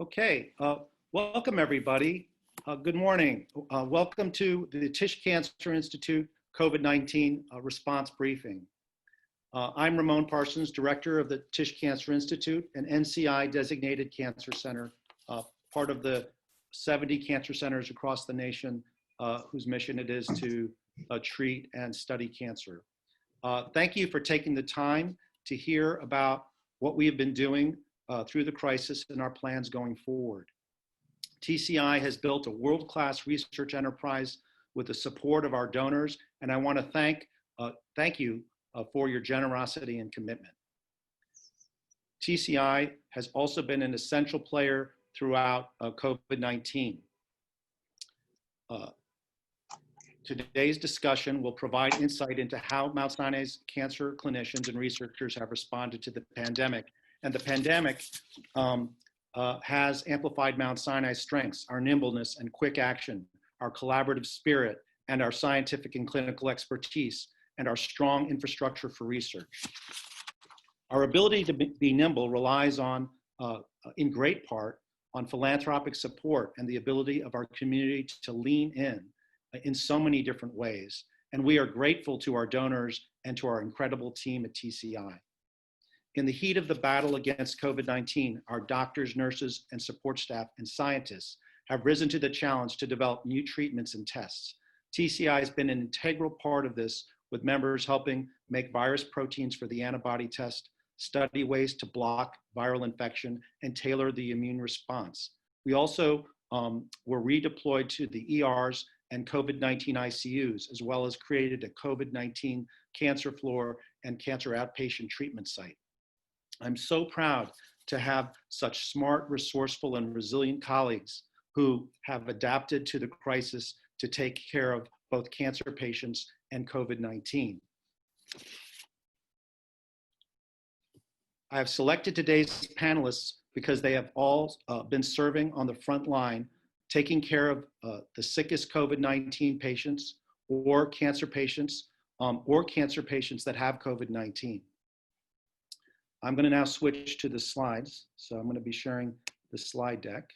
Okay, welcome everybody. Good morning. Welcome to the Tisch Cancer Institute COVID-19 response briefing. I'm Ramon Parsons, director of the Tisch Cancer Institute, an NCI designated cancer center, part of the 70 cancer centers across the nation whose mission it is to treat and study cancer. Thank you for taking the time to hear about what we have been doing through the crisis and our plans going forward. TCI has built a world-class research enterprise with the support of our donors, and I want to thank you for your generosity and commitment. TCI has also been an essential player throughout COVID-19. Today's discussion will provide insight into how Mount Sinai's cancer clinicians and researchers have responded to the pandemic. And the pandemic has amplified Mount Sinai's strengths, our nimbleness and quick action, our collaborative spirit, and our scientific and clinical expertise, and our strong infrastructure for research. Our ability to be nimble relies on, in great part, on philanthropic support and the ability of our community to lean in so many different ways. And we are grateful to our donors and to our incredible team at TCI. In the heat of the battle against COVID-19, our doctors, nurses, and support staff and scientists have risen to the challenge to develop new treatments and tests. TCI has been an integral part of this, with members helping make virus proteins for the antibody test, study ways to block viral infection, and tailor the immune response. We also were redeployed to the ERs and COVID-19 ICUs, as well as created a COVID-19 cancer floor and cancer outpatient treatment site. I'm so proud to have such smart, resourceful, and resilient colleagues who have adapted to the crisis to take care of both cancer patients and COVID-19. I have selected today's panelists because they have all been serving on the front line, taking care of the sickest COVID-19 patients or cancer patients that have COVID-19. I'm going to now switch to the slides. So I'm going to be sharing the slide deck.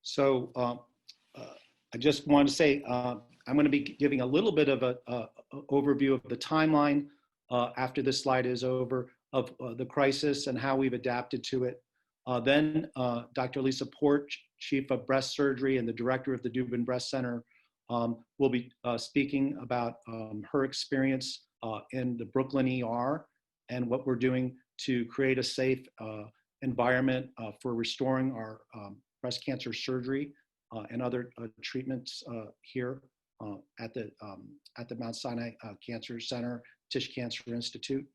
So I just want to say I'm going to be giving a little bit of an overview of the timeline after this slide is over of the crisis and how we've adapted to it. Then Dr. Lisa Port, Chief of Breast Surgery and the Director of the Dubin Breast Center, will be speaking about her experience in the Brooklyn ER and what we're doing to create a safe environment for restoring our breast cancer surgery and other treatments here at the Mount Sinai Cancer Center, Tisch Cancer Institute.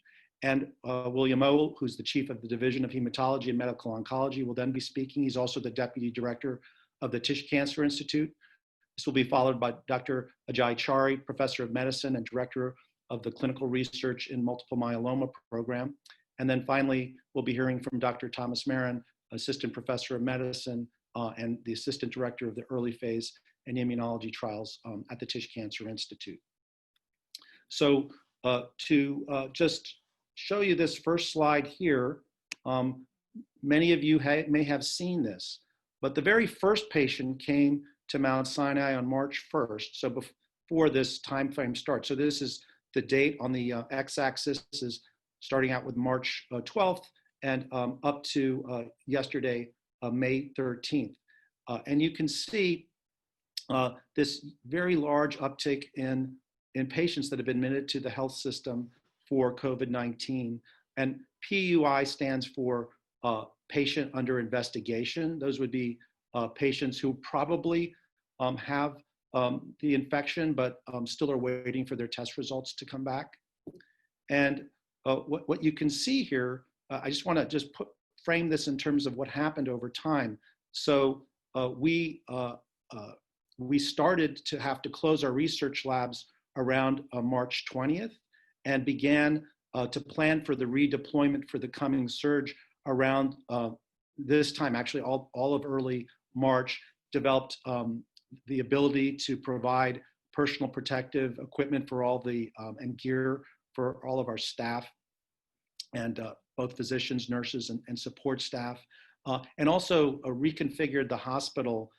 And William O, who's the Chief of the Division of Hematology and Medical Oncology, will then be speaking. He's also the Deputy Director of the Tisch Cancer Institute. This will be followed by Dr. Ajay Chari, Professor of Medicine and Director of the Clinical Research in Multiple Myeloma Program. And then finally, we'll be hearing from Dr. Thomas Marin, Assistant Professor of Medicine and the Assistant Director of the Early Phase and Immunology Trials at the Tisch Cancer Institute. So to just show you this first slide here. Many of you may have seen this, but the very first patient came to Mount Sinai on March 1st, so before this time frame starts. So this is the date on the x-axis. This is starting out with March 12th and up to yesterday, May 13th. And you can see this very large uptick in patients that have been admitted to the health system for COVID-19. And PUI stands for patient under investigation. Those would be patients who probably have the infection, but still are waiting for their test results to come back. And what you can see here, I just want to frame this in terms of what happened over time. So we started to have to close our research labs around March 20th. And began to plan for the redeployment for the coming surge around this time. Actually, all of early March, developed the ability to provide personal protective equipment for all the and gear for all of our staff, and both physicians, nurses, and support staff, and also reconfigured the hospital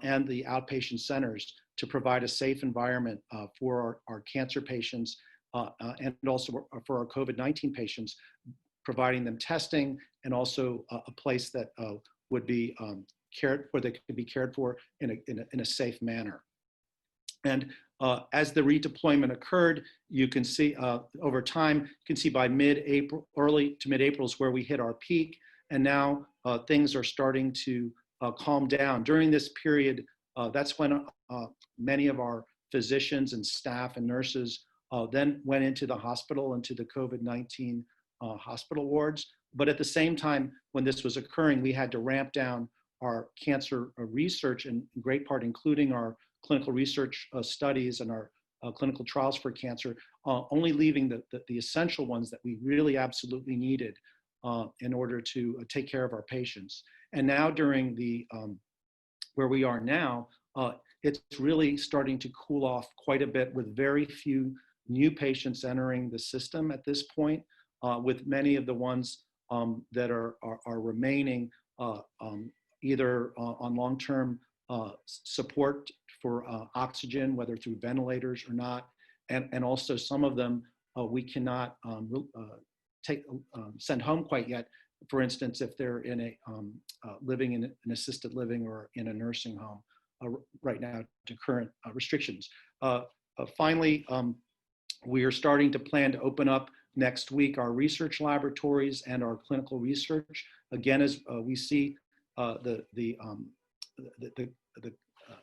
and the outpatient centers to provide a safe environment for our cancer patients and also for our COVID-19 patients, providing them testing and also a place that would be cared for, that could be cared for in a safe manner. And as the redeployment occurred, you can see over time, you can see by mid-April, early to mid-April is where we hit our peak. And now things are starting to calm down. During this period, that's when many of our physicians and staff and nurses then went into the hospital, into the COVID-19 hospital wards. But at the same time, when this was occurring, we had to ramp down our cancer research, in great part including our clinical research studies and our clinical trials for cancer, only leaving the essential ones that we really absolutely needed in order to take care of our patients. And now during the, where we are now, it's really starting to cool off quite a bit, with very few new patients entering the system at this point, with many of the ones that are remaining either on long-term support for oxygen, whether through ventilators or not, and also some of them we cannot send home quite yet. For instance, if they're in a living in an assisted living or in a nursing home right now to current restrictions. Finally, we are starting to plan to open up next week our research laboratories and our clinical research. Again, as we see the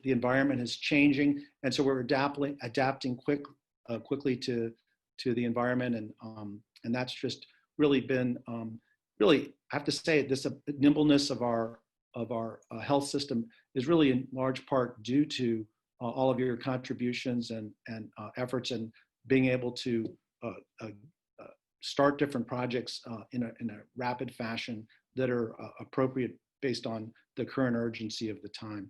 environment is changing, and so we're adapting quickly to the environment, and that's just really been really, I have to say, this nimbleness of our health system is really in large part due to all of your contributions and efforts, and being able to start different projects in a rapid fashion that are appropriate based on the current urgency of the time.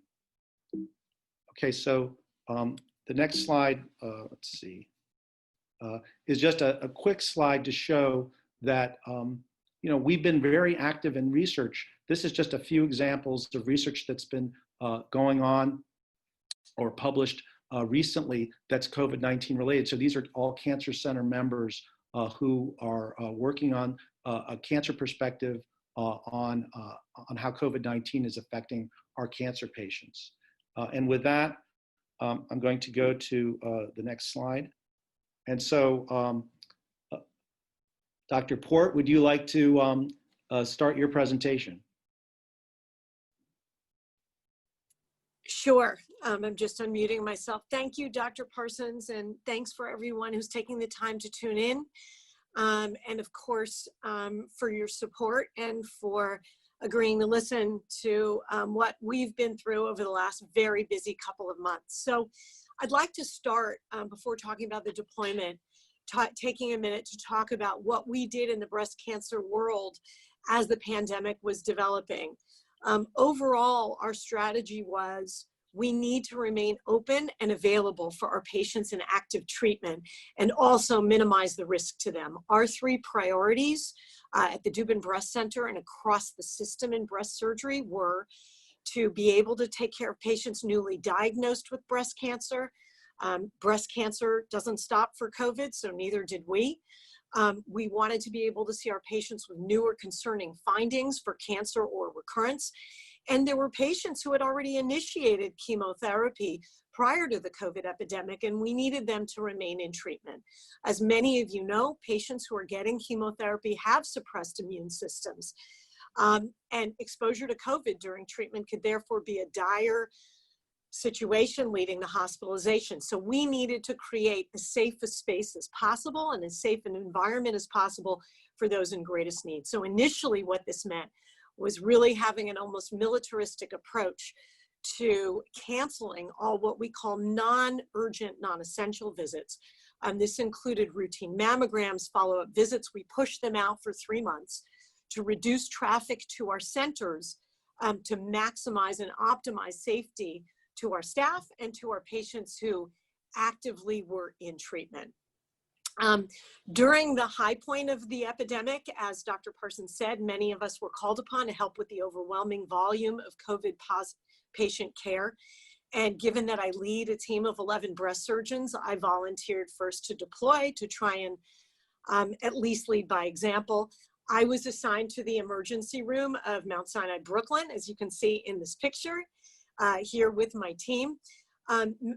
Okay, so the next slide, let's see, is just a quick slide to show that you know, we've been very active in research. This is just a few examples of research that's been going on or published recently that's COVID-19 related. So these are all Cancer Center members who are working on a cancer perspective on how COVID-19 is affecting our cancer patients. And with that, I'm going to go to the next slide. And so, Dr. Port, would you like to start your presentation? Sure. I'm just unmuting myself. Thank you, Dr. Parsons, and thanks for everyone who's taking the time to tune in. And of course, for your support and for agreeing to listen to what we've been through over the last very busy couple of months. So I'd like to start before talking about the deployment, taking a minute to talk about what we did in the breast cancer world as the pandemic was developing. Overall, our strategy was we need to remain open and available for our patients in active treatment and also minimize the risk to them. Our three priorities at the Dubin Breast Center and across the system in breast surgery were to be able to take care of patients newly diagnosed with breast cancer. Breast cancer doesn't stop for COVID, so neither did we. We wanted to be able to see our patients with newer concerning findings for cancer or recurrence. And there were patients who had already initiated chemotherapy prior to the COVID epidemic, and we needed them to remain in treatment. As many of you know, patients who are getting chemotherapy have suppressed immune systems. And exposure to COVID during treatment could therefore be a dire situation leading to hospitalization. So we needed to create the safest space as possible and as safe an environment as possible for those in greatest need. So initially what this meant was really having an almost militaristic approach to canceling all what we call non-urgent, non-essential visits. This included routine mammograms, follow-up visits. We pushed them out for 3 months to reduce traffic to our centers, to maximize and optimize safety to our staff and to our patients who actively were in treatment. During the high point of the epidemic, as Dr. Parsons said, many of us were called upon to help with the overwhelming volume of COVID patient care. And given that I lead a team of 11 breast surgeons, I volunteered first to deploy to try and at least lead by example. I was assigned to the emergency room of Mount Sinai, Brooklyn, as you can see in this picture here with my team.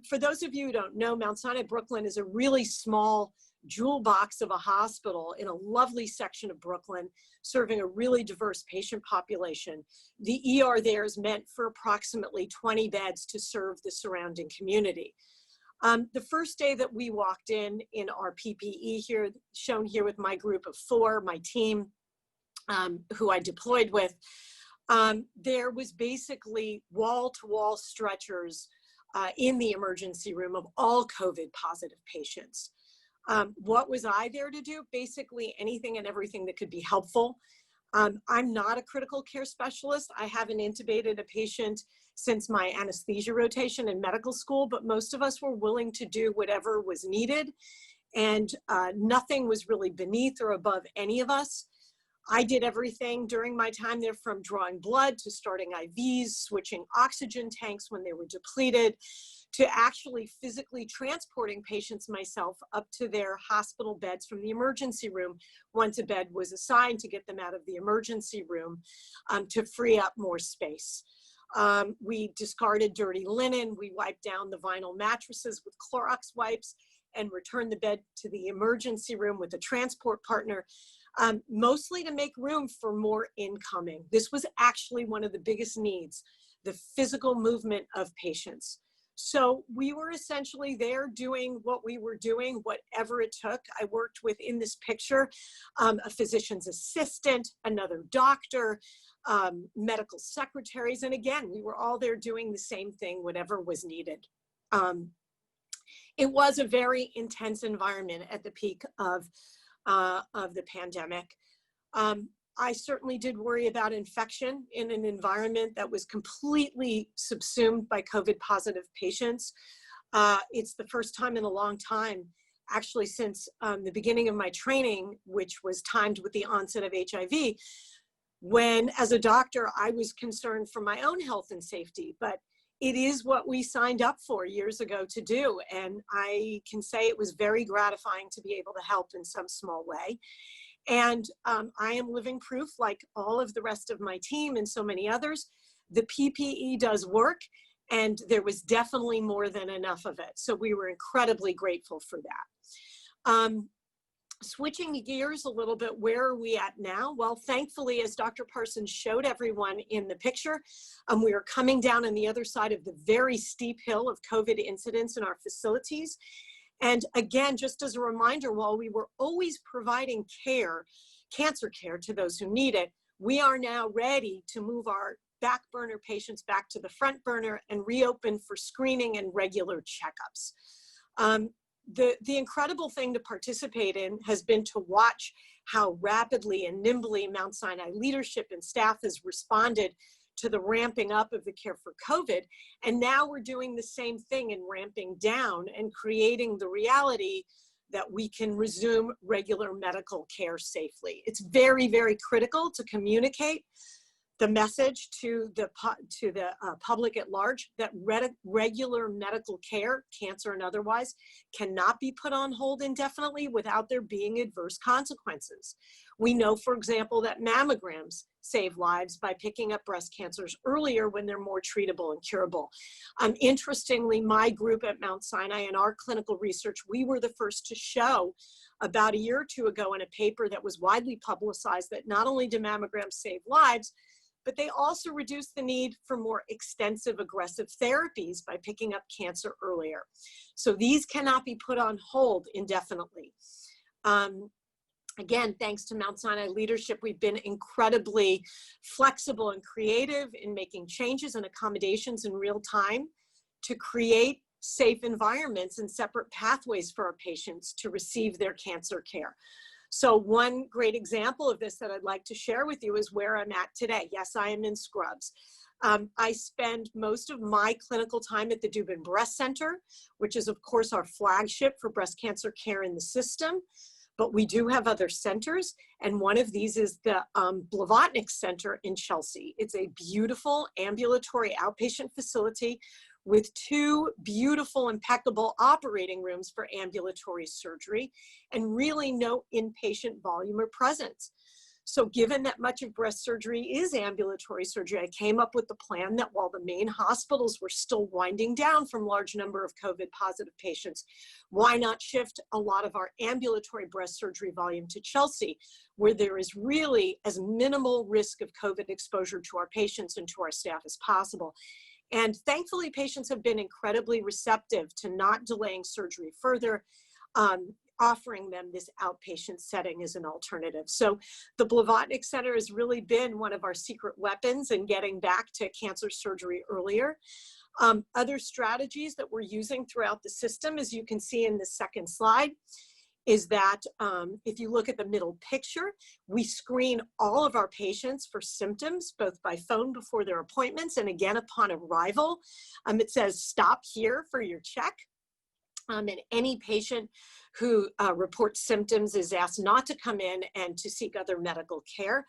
For those of you who don't know, Mount Sinai, Brooklyn is a really small jewel box of a hospital in a lovely section of Brooklyn, serving a really diverse patient population. The ER there is meant for approximately 20 beds to serve the surrounding community. The first day that we walked in our PPE here, shown here with my group of 4, my team, who I deployed with, there was basically wall-to-wall stretchers in the emergency room of all COVID positive patients. What was I there to do? Basically anything and everything that could be helpful. I'm not a critical care specialist. I haven't intubated a patient since my anesthesia rotation in medical school, but most of us were willing to do whatever was needed, and nothing was really beneath or above any of us. I did everything during my time there, from drawing blood to starting IVs, switching oxygen tanks when they were depleted, to actually physically transporting patients myself up to their hospital beds from the emergency room once a bed was assigned, to get them out of the emergency room to free up more space. We discarded dirty linen. We wiped down the vinyl mattresses with Clorox wipes and returned the bed to the emergency room with a transport partner, mostly to make room for more incoming. This was actually one of the biggest needs, the physical movement of patients. So we were essentially there doing what we were doing, whatever it took. I worked with, in this picture, a physician's assistant, another doctor, medical secretaries. And again, we were all there doing the same thing, whatever was needed. It was a very intense environment at the peak of the pandemic. I certainly did worry about infection in an environment that was completely subsumed by COVID positive patients. It's the first time in a long time, actually since the beginning of my training, which was timed with the onset of HIV, when as a doctor, I was concerned for my own health and safety, but it is what we signed up for years ago to do. And I can say it was very gratifying to be able to help in some small way. And I am living proof, like all of the rest of my team and so many others, the PPE does work, and there was definitely more than enough of it. So we were incredibly grateful for that. Switching gears a little bit, where are we at now? Well, thankfully, as Dr. Parsons showed everyone in the picture, we are coming down on the other side of the very steep hill of COVID incidents in our facilities. And again, just as a reminder, while we were always providing care, cancer care, to those who need it, we are now ready to move our back burner patients back to the front burner and reopen for screening and regular checkups. The incredible thing to participate in has been to watch how rapidly and nimbly Mount Sinai leadership and staff has responded to the ramping up of the care for COVID. And now we're doing the same thing and ramping down and creating the reality that we can resume regular medical care safely. It's very, very critical to communicate the message to the public at large that regular medical care, cancer and otherwise, cannot be put on hold indefinitely without there being adverse consequences. We know, for example, that mammograms save lives by picking up breast cancers earlier when they're more treatable and curable. Interestingly, my group at Mount Sinai and our clinical research, we were the first to show about a year or two ago in a paper that was widely publicized that not only do mammograms save lives, but they also reduce the need for more extensive aggressive therapies by picking up cancer earlier. So these cannot be put on hold indefinitely. Again, thanks to Mount Sinai leadership, we've been incredibly flexible and creative in making changes and accommodations in real time to create safe environments and separate pathways for our patients to receive their cancer care. So one great example of this that I'd like to share with you is where I'm at today. Yes, I am in scrubs. I spend most of my clinical time at the Dubin Breast Center, which is, of course, our flagship for breast cancer care in the system. But we do have other centers, and one of these is the Blavatnik Center in Chelsea. It's a beautiful ambulatory outpatient facility with 2 beautiful, impeccable operating rooms for ambulatory surgery and really no inpatient volume or presence. So given that much of breast surgery is ambulatory surgery, I came up with the plan that while the main hospitals were still winding down from large number of COVID positive patients, why not shift a lot of our ambulatory breast surgery volume to Chelsea, where there is really as minimal risk of COVID exposure to our patients and to our staff as possible. And thankfully, patients have been incredibly receptive to not delaying surgery further, offering them this outpatient setting as an alternative. So the Blavatnik Center has really been one of our secret weapons in getting back to cancer surgery earlier. Other strategies that we're using throughout the system, as you can see in the second slide, is that if you look at the middle picture, we screen all of our patients for symptoms, both by phone before their appointments and again upon arrival. It says, stop here for your check. And any patient who reports symptoms is asked not to come in and to seek other medical care.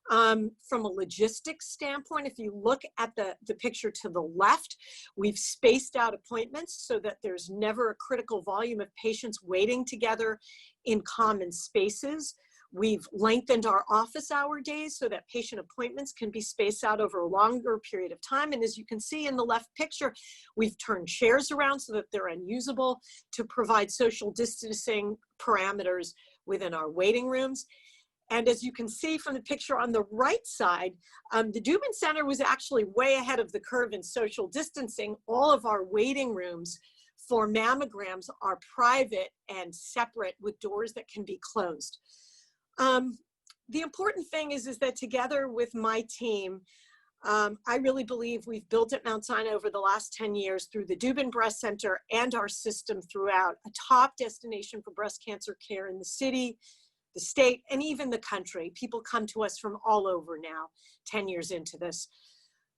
From a logistics standpoint, if you look at the picture to the left, we've spaced out appointments so that there's never a critical volume of patients waiting together in common spaces. We've lengthened our office hour days so that patient appointments can be spaced out over a longer period of time. And as you can see in the left picture, we've turned chairs around so that they're unusable to provide social distancing parameters within our waiting rooms. And as you can see from the picture on the right side, the Dubin Center was actually way ahead of the curve in social distancing. All of our waiting rooms for mammograms are private and separate with doors that can be closed. The important thing is that together with my team, I really believe we've built at Mount Sinai over the last 10 years through the Dubin Breast Center and our system throughout a top destination for breast cancer care in the city, the state, and even the country. People come to us from all over now, 10 years into this.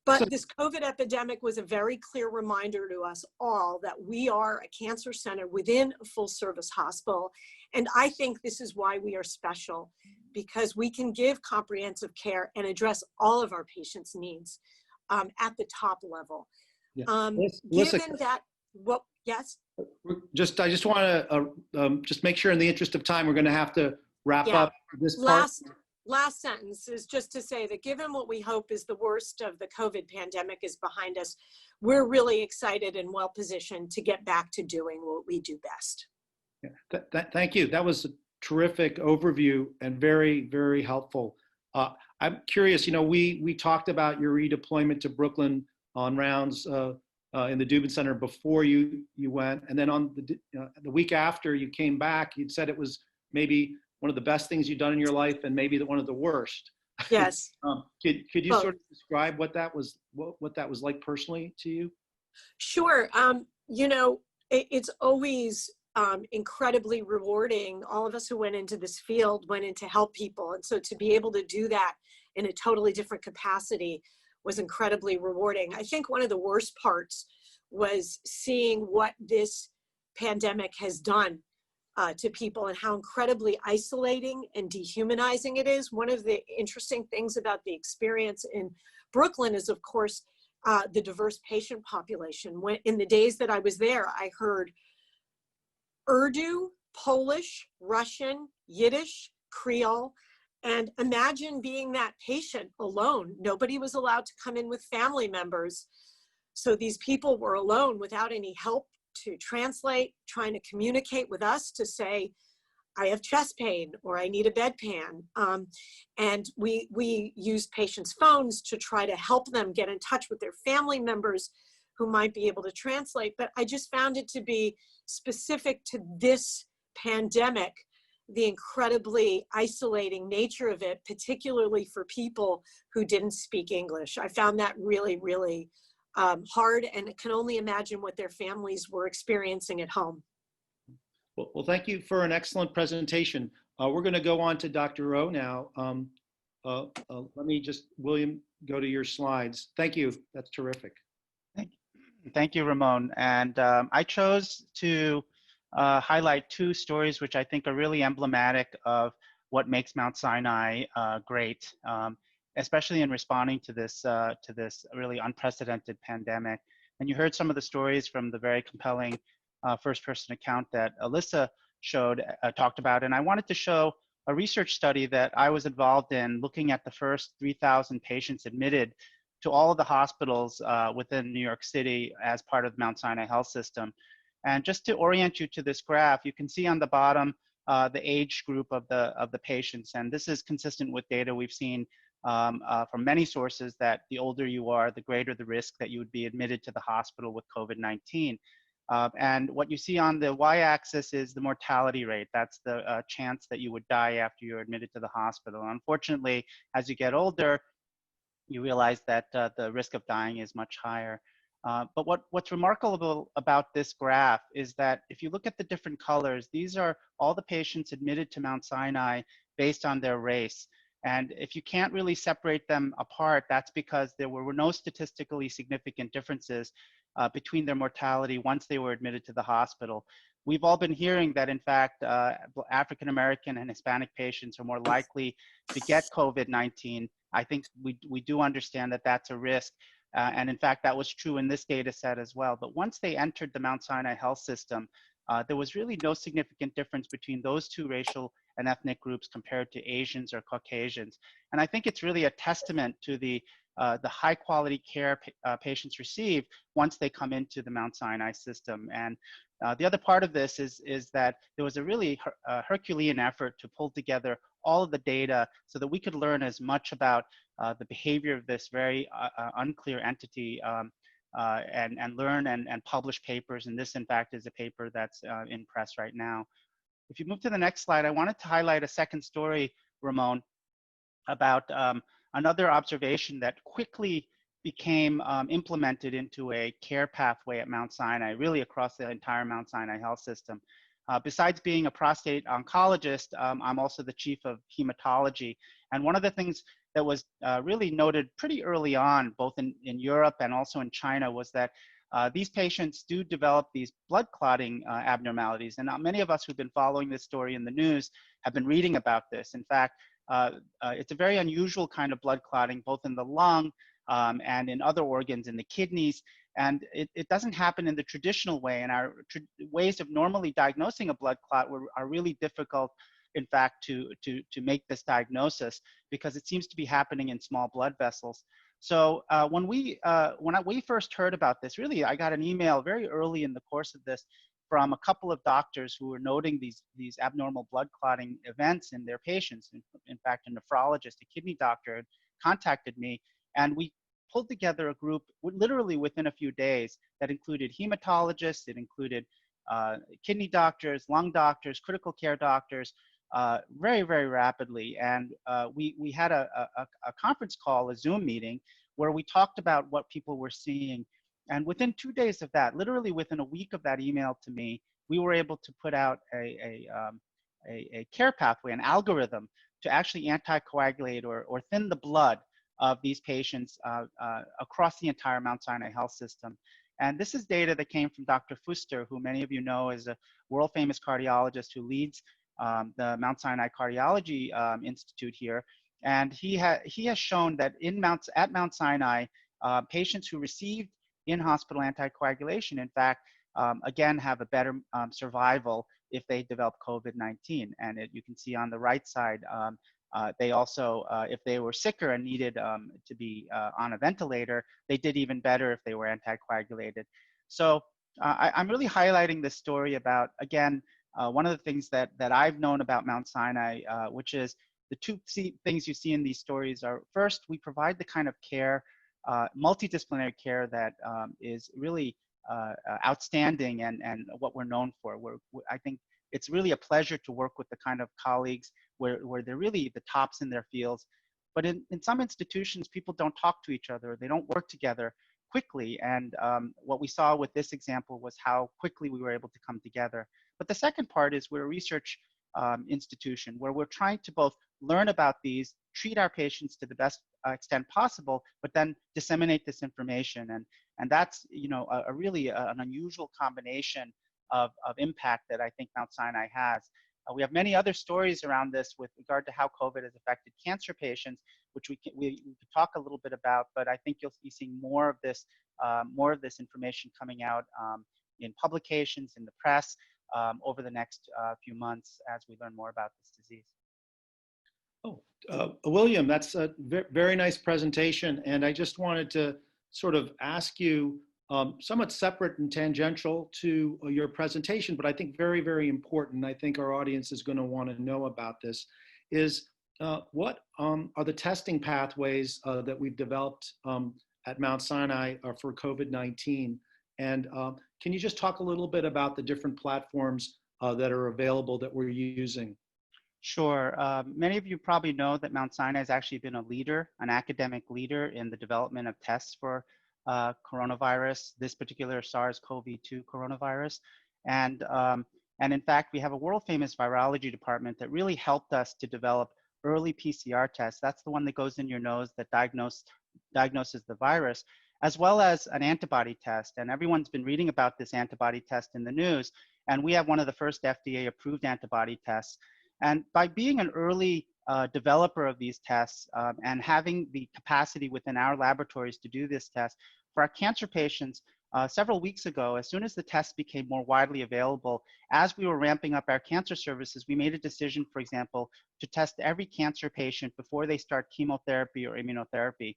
But this COVID epidemic was a very clear reminder to us all that we are a cancer center within a full service hospital. And I think this is why we are special, because we can give comprehensive care and address all of our patients' needs at the top level. Yeah. Given that, well, yes? I just want to just make sure in the interest of time, we're going to have to wrap up this part. Last sentence is just to say that given what we hope is the worst of the COVID pandemic is behind us, we're really excited and well positioned to get back to doing what we do best. Yeah. Thank you. That was a terrific overview and very, very helpful. I'm curious, we talked about your redeployment to Brooklyn on rounds in the Dubin Center before you went. And then on the week after you came back, you'd said it was maybe one of the best things you've done in your life and maybe one of the worst. Yes. Could you sort of describe what that was like personally to you? Sure. It's always incredibly rewarding. All of us who went into this field went in to help people. And so to be able to do that in a totally different capacity was incredibly rewarding. I think one of the worst parts was seeing what this pandemic has done to people and how incredibly isolating and dehumanizing it is. One of the interesting things about the experience in Brooklyn is, of course, the diverse patient population. In the days that I was there, I heard Urdu, Polish, Russian, Yiddish, Creole, and imagine being that patient alone. Nobody was allowed to come in with family members. So these people were alone without any help to translate, trying to communicate with us to say, I have chest pain or I need a bedpan. And we used patients' phones to try to help them get in touch with their family members who might be able to translate. But I just found it to be specific to this pandemic, the incredibly isolating nature of it, particularly for people who didn't speak English. I found that really, really hard, and can only imagine what their families were experiencing at home. Well, thank you for an excellent presentation. We're going to go on to Dr. O now. Let me just, William, go to your slides. Thank you. That's terrific. Thank you, Ramon. And I chose to highlight two stories which I think are really emblematic of what makes Mount Sinai great, especially in responding to this really unprecedented pandemic. And you heard some of the stories from the very compelling first-person account that Alyssa talked about. And I wanted to show a research study that I was involved in, looking at the first 3,000 patients admitted to all of the hospitals within New York City as part of the Mount Sinai Health System. And just to orient you to this graph, you can see on the bottom the age group of the patients. And this is consistent with data we've seen from many sources, that the older you are, the greater the risk that you would be admitted to the hospital with COVID-19. And what you see on the y-axis is the mortality rate. That's the chance that you would die after you're admitted to the hospital. And unfortunately, as you get older, you realize that the risk of dying is much higher. But what's remarkable about this graph is that if you look at the different colors, these are all the patients admitted to Mount Sinai based on their race. And if you can't really separate them apart, that's because there were no statistically significant differences between their mortality once they were admitted to the hospital. We've all been hearing that, in fact, African American and Hispanic patients are more likely to get COVID-19. I think we do understand that that's a risk. And in fact, that was true in this data set as well. But once they entered the Mount Sinai Health System, there was really no significant difference between those two racial and ethnic groups compared to Asians or Caucasians. And I think it's really a testament to the high quality care patients receive once they come into the Mount Sinai system. And the other part of this is that there was a really Herculean effort to pull together all of the data so that we could learn as much about the behavior of this very unclear entity and learn and publish papers. And this, in fact, is a paper that's in press right now. If you move to the next slide, I wanted to highlight a second story, Ramon, about another observation that quickly became implemented into a care pathway at Mount Sinai, really across the entire Mount Sinai Health System. Besides being a prostate oncologist, I'm also the chief of hematology. And one of the things that was really noted pretty early on, both in Europe and also in China, was that these patients do develop these blood clotting abnormalities. And many of us who've been following this story in the news have been reading about this. In fact, it's a very unusual kind of blood clotting, both in the lung and in other organs, in the kidneys. And it doesn't happen in the traditional way. And our ways of normally diagnosing a blood clot are really difficult, in fact, to make this diagnosis, because it seems to be happening in small blood vessels. So when we first heard about this, really, I got an email very early in the course of this from a couple of doctors who were noting these abnormal blood clotting events in their patients. In fact, a nephrologist, a kidney doctor, had contacted me, and we pulled together a group literally within a few days that included hematologists, it included kidney doctors, lung doctors, critical care doctors, very, very rapidly. And we had a conference call, a Zoom meeting, where we talked about what people were seeing. And within 2 days of that, literally within a week of that email to me, we were able to put out a care pathway, an algorithm to actually anticoagulate or thin the blood of these patients across the entire Mount Sinai Health System. And this is data that came from Dr. Fuster, who many of you know is a world famous cardiologist who leads the Mount Sinai Cardiology Institute here. And he has shown that at Mount Sinai, patients who received in-hospital anticoagulation, in fact, again, have a better survival if they develop COVID-19. And you can see on the right side, they also, if they were sicker and needed to be on a ventilator, they did even better if they were anticoagulated. So I'm really highlighting this story about, again, one of the things that I've known about Mount Sinai, which is the two things you see in these stories are, first, we provide the kind of care, multidisciplinary care that is really outstanding and what we're known for. I think it's really a pleasure to work with the kind of colleagues where they're really the tops in their fields. But in some institutions, people don't talk to each other. They don't work together quickly. And what we saw with this example was how quickly we were able to come together. But the second part is we're a research institution where we're trying to both learn about these, treat our patients to the best extent possible, but then disseminate this information. And that's, a really an unusual combination of impact that I think Mount Sinai has. We have many other stories around this with regard to how COVID has affected cancer patients, which we could talk a little bit about, but I think you'll be seeing more of this information coming out in publications, in the press, over the next few months as we learn more about this disease. Oh, William, that's a very nice presentation. And I just wanted to sort of ask you, somewhat separate and tangential to your presentation, but I think very, very important. I think our audience is going to want to know about this, is what are the testing pathways that we've developed at Mount Sinai for COVID-19? And can you just talk a little bit about the different platforms that are available that we're using? Sure. Many of you probably know that Mount Sinai has actually been a leader, an academic leader in the development of tests for coronavirus, this particular SARS-CoV-2 coronavirus. And in fact, we have a world famous virology department that really helped us to develop early PCR tests. That's the one that goes in your nose that diagnoses the virus, as well as an antibody test. And everyone's been reading about this antibody test in the news. And we have one of the first FDA approved antibody tests. And by being an early developer of these tests and having the capacity within our laboratories to do this test, for our cancer patients, several weeks ago, as soon as the tests became more widely available, as we were ramping up our cancer services, we made a decision, for example, to test every cancer patient before they start chemotherapy or immunotherapy,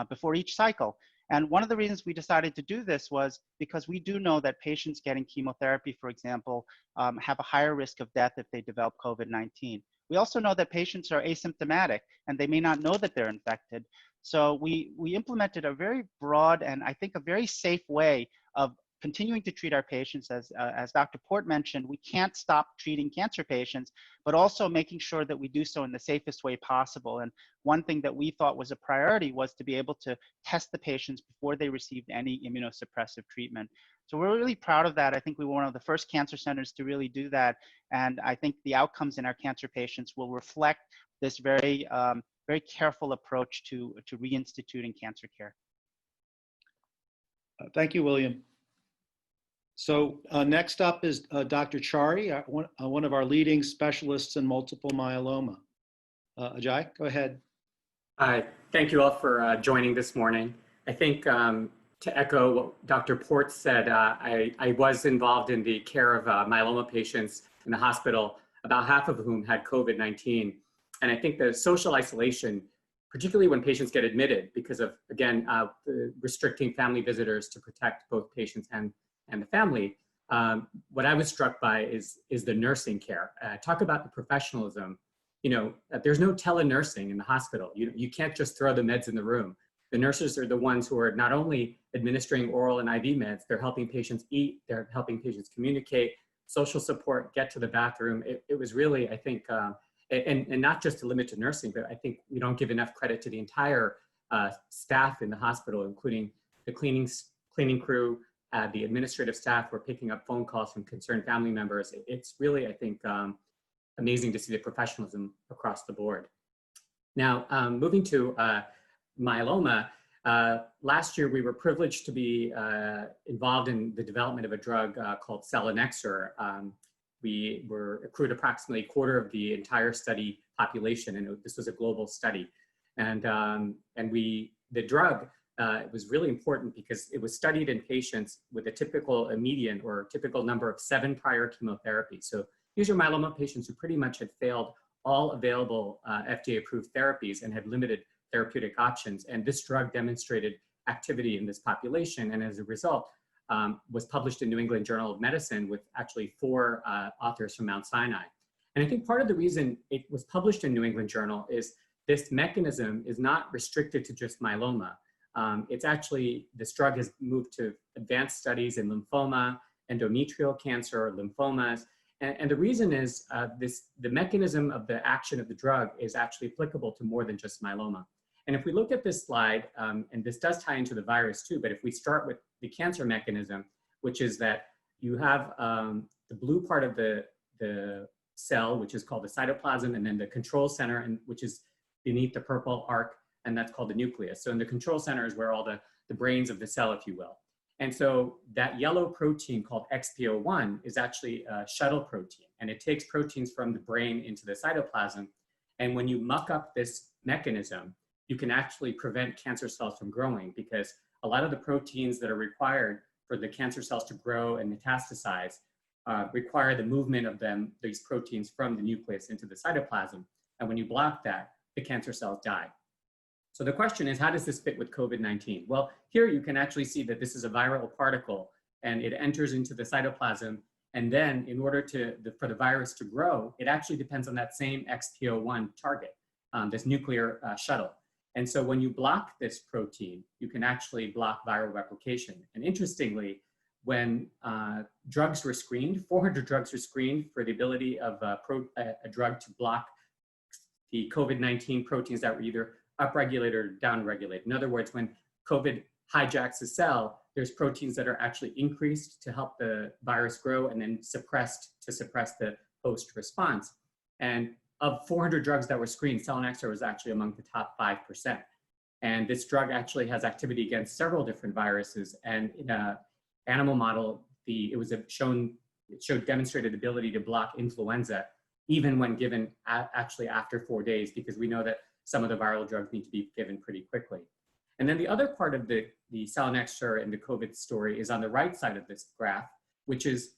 before each cycle. And one of the reasons we decided to do this was because we do know that patients getting chemotherapy, for example, have a higher risk of death if they develop COVID-19. We also know that patients are asymptomatic and they may not know that they're infected. So we implemented a very broad and I think a very safe way of continuing to treat our patients. As Dr. Port mentioned, we can't stop treating cancer patients, but also making sure that we do so in the safest way possible. And one thing that we thought was a priority was to be able to test the patients before they received any immunosuppressive treatment. So we're really proud of that. I think we were one of the first cancer centers to really do that. And I think the outcomes in our cancer patients will reflect this very, very careful approach to reinstituting cancer care. Thank you, William. So next up is Dr. Chari, one of our leading specialists in multiple myeloma. Ajay, go ahead. Hi, thank you all for joining this morning. I think to echo what Dr. Port said, I was involved in the care of myeloma patients in the hospital, about half of whom had COVID-19. And I think the social isolation, particularly when patients get admitted because of, again, restricting family visitors to protect both patients and the family, what I was struck by is the nursing care. Talk about the professionalism. There's no telenursing in the hospital. You can't just throw the meds in the room. The nurses are the ones who are not only administering oral and IV meds, they're helping patients eat, they're helping patients communicate, social support, get to the bathroom. It was really, I think, and not just to limit to nursing, but I think we don't give enough credit to the entire staff in the hospital, including the cleaning crew, the administrative staff who are picking up phone calls from concerned family members. It's really, I think, amazing to see the professionalism across the board. Now, moving to myeloma, last year we were privileged to be involved in the development of a drug called selinexor. We were accrued approximately a quarter of the entire study population, and this was a global study. And the drug was really important because it was studied in patients with a typical median or typical number of 7 prior chemotherapies. So these are myeloma patients who pretty much had failed all available FDA-approved therapies and had limited therapeutic options. And this drug demonstrated activity in this population, and as a result, was published in New England Journal of Medicine with actually 4 authors from Mount Sinai. And I think part of the reason it was published in New England Journal is this mechanism is not restricted to just myeloma. It's actually, this drug has moved to advanced studies in lymphoma, endometrial cancer, lymphomas. And the reason is the mechanism of the action of the drug is actually applicable to more than just myeloma. And if we look at this slide, and this does tie into the virus too, but if we start with the cancer mechanism, which is that you have the blue part of the cell, which is called the cytoplasm, and then the control center, and which is beneath the purple arc, and that's called the nucleus. So in the control center is where all the brains of the cell, if you will. And so that yellow protein called XPO1 is actually a shuttle protein, and it takes proteins from the brain into the cytoplasm. And when you muck up this mechanism, you can actually prevent cancer cells from growing, because a lot of the proteins that are required for the cancer cells to grow and metastasize require the movement of these proteins from the nucleus into the cytoplasm. And when you block that, the cancer cells die. So the question is, how does this fit with COVID-19? Well, here you can actually see that this is a viral particle, and it enters into the cytoplasm. And then in order for the virus to grow, it actually depends on that same XPO1 target, this nuclear shuttle. And so when you block this protein, you can actually block viral replication. And interestingly, when drugs were screened, 400 drugs were screened for the ability of a drug to block the COVID-19 proteins that were either upregulated or downregulated. In other words, when COVID hijacks a cell, there's proteins that are actually increased to help the virus grow and then suppressed to suppress the host response. And of 400 drugs that were screened, selinexor was actually among the top 5%. And this drug actually has activity against several different viruses. And in an animal model, it showed demonstrated ability to block influenza, even when given actually after 4 days, because we know that some of the viral drugs need to be given pretty quickly. And then the other part of the selinexor and the COVID story is on the right side of this graph, which is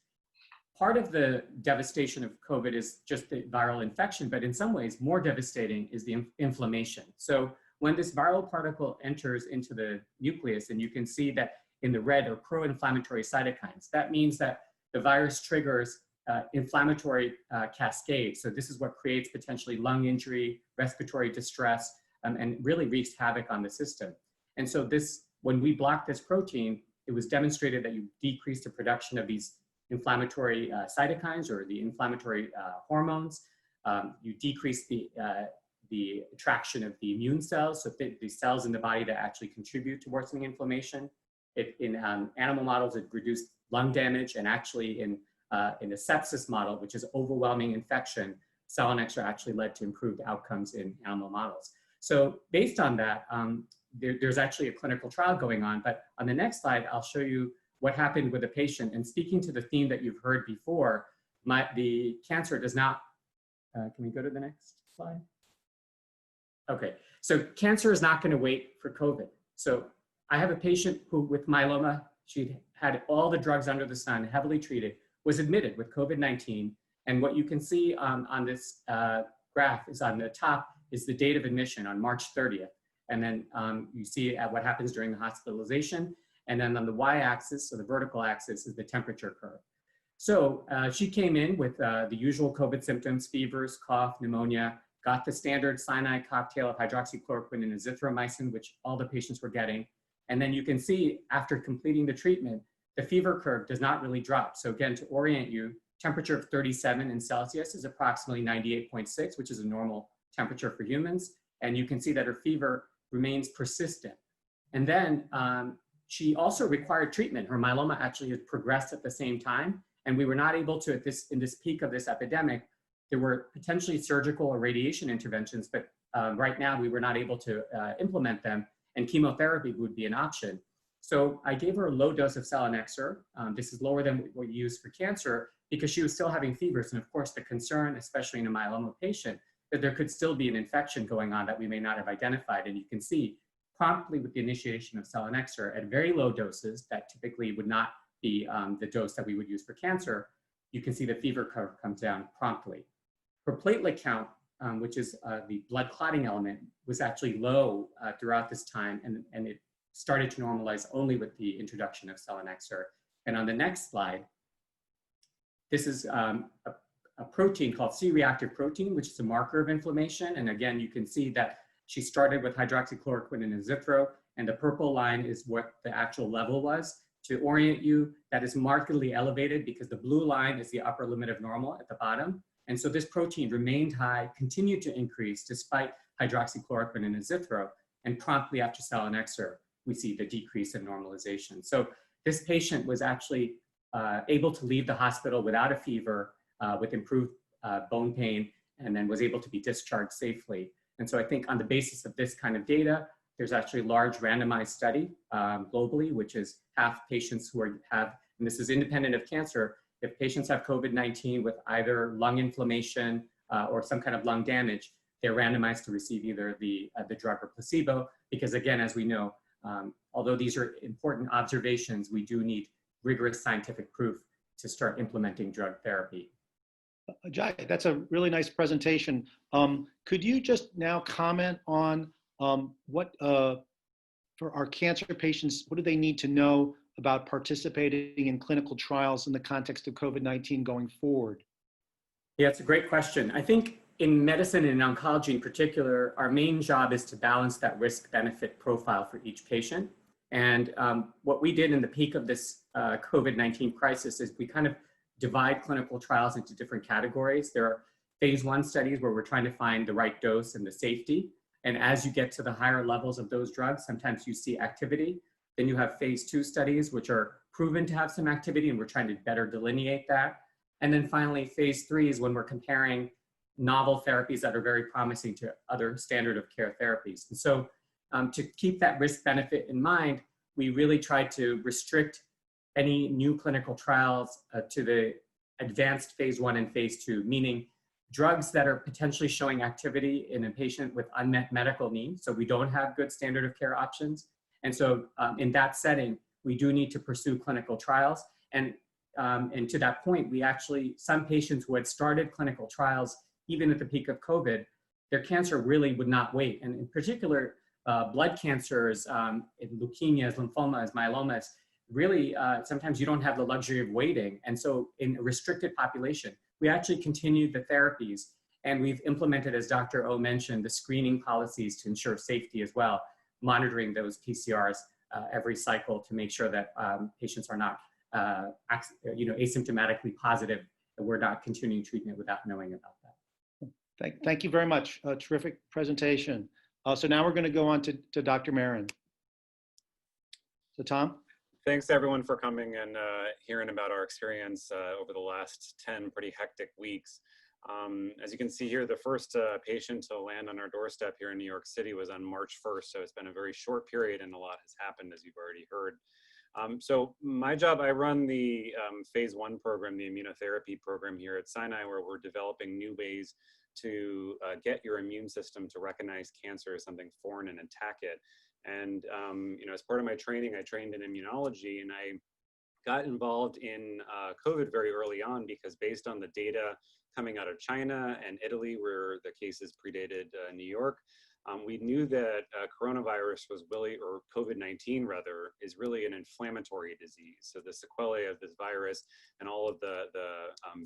part of the devastation of COVID is just the viral infection, but in some ways more devastating is the inflammation. So when this viral particle enters into the nucleus, and you can see that in the red are pro-inflammatory cytokines, that means that the virus triggers inflammatory cascade. So this is what creates potentially lung injury, respiratory distress, and really wreaks havoc on the system. And so when we block this protein, it was demonstrated that you decrease the production of these inflammatory cytokines or the inflammatory hormones. You decrease the attraction of the immune cells, so the cells in the body that actually contribute to worsening inflammation. In animal models, it reduced lung damage, and actually in the sepsis model, which is overwhelming infection, selinexor actually led to improved outcomes in animal models. So based on that, there's actually a clinical trial going on. But on the next slide, I'll show you what happened with a patient. And speaking to the theme that you've heard before, the cancer does not, can we go to the next slide? Okay, so cancer is not going to wait for COVID. So I have a patient who, with myeloma, she had all the drugs under the sun, heavily treated, was admitted with COVID-19. And what you can see on this graph is on the top is the date of admission on March 30th. And then you see what happens during the hospitalization. And then on the y-axis, so the vertical axis, is the temperature curve. So she came in with the usual COVID symptoms, fevers, cough, pneumonia, got the standard Sinai cocktail of hydroxychloroquine and azithromycin, which all the patients were getting. And then you can see after completing the treatment, the fever curve does not really drop. So again, to orient you, temperature of 37 in Celsius is approximately 98.6, which is a normal temperature for humans. And you can see that her fever remains persistent. And then she also required treatment. Her myeloma actually had progressed at the same time. And we were not able to, in this peak of this epidemic, there were potentially surgical or radiation interventions, but right now we were not able to implement them, and chemotherapy would be an option. So I gave her a low dose of selinexor. This is lower than what you use for cancer, because she was still having fevers. And of course, the concern, especially in a myeloma patient, that there could still be an infection going on that we may not have identified. And you can see promptly with the initiation of selinexor at very low doses that typically would not be the dose that we would use for cancer, you can see the fever curve comes down promptly. Her platelet count, which is the blood clotting element, was actually low throughout this time, and it started to normalize only with the introduction of selinexor. And on the next slide, this is a protein called C-reactive protein, which is a marker of inflammation. And again, you can see that she started with hydroxychloroquine and azithro, and the purple line is what the actual level was. To orient you, that is markedly elevated because the blue line is the upper limit of normal at the bottom. And so this protein remained high, continued to increase despite hydroxychloroquine and azithro, and promptly after selinexor, we see the decrease in normalization. So this patient was actually able to leave the hospital without a fever, with improved bone pain, and then was able to be discharged safely. And so I think on the basis of this kind of data, there's actually a large randomized study globally, which is half patients who have, and this is independent of cancer, if patients have COVID-19 with either lung inflammation or some kind of lung damage, they're randomized to receive either the drug or placebo, because again, as we know, although these are important observations, we do need rigorous scientific proof to start implementing drug therapy. Jai, that's a really nice presentation. Could you just now comment on what, for our cancer patients, what do they need to know about participating in clinical trials in the context of COVID-19 going forward? Yeah, it's a great question. I think in medicine and in oncology in particular, our main job is to balance that risk-benefit profile for each patient. And what we did in the peak of this COVID-19 crisis is we kind of divide clinical trials into different categories. There are phase 1 studies where we're trying to find the right dose and the safety. And as you get to the higher levels of those drugs, sometimes you see activity. Then you have phase 2 studies, which are proven to have some activity, and we're trying to better delineate that. And then finally, phase 3 is when we're comparing novel therapies that are very promising to other standard of care therapies. And so to keep that risk benefit in mind, we really try to restrict any new clinical trials to the advanced phase 1 and phase 2, meaning drugs that are potentially showing activity in a patient with unmet medical needs. So we don't have good standard of care options. And so in that setting, we do need to pursue clinical trials. And to that point, we actually, some patients who had started clinical trials, even at the peak of COVID, their cancer really would not wait. And in particular, blood cancers, leukemias, lymphomas, myelomas, really, sometimes you don't have the luxury of waiting. And so in a restricted population, we actually continued the therapies, and we've implemented, as Dr. O mentioned, the screening policies to ensure safety as well, monitoring those PCRs every cycle to make sure that patients are not asymptomatically positive, and we're not continuing treatment without knowing about that. Thank you very much. Terrific presentation. So now we're going to go on to Dr. Marin. So Tom? Thanks everyone for coming and hearing about our experience over the last 10 pretty hectic weeks. As you can see here, the first patient to land on our doorstep here in New York City was on March 1st, so it's been a very short period and a lot has happened, as you've already heard. So my job, I run the phase 1 program, the immunotherapy program here at Sinai, where we're developing new ways to get your immune system to recognize cancer as something foreign and attack it. And as part of my training, I trained in immunology, and I got involved in COVID very early on because based on the data coming out of China and Italy, where the cases predated New York, we knew that coronavirus was really, or COVID-19 rather, is really an inflammatory disease. So the sequelae of this virus and all of the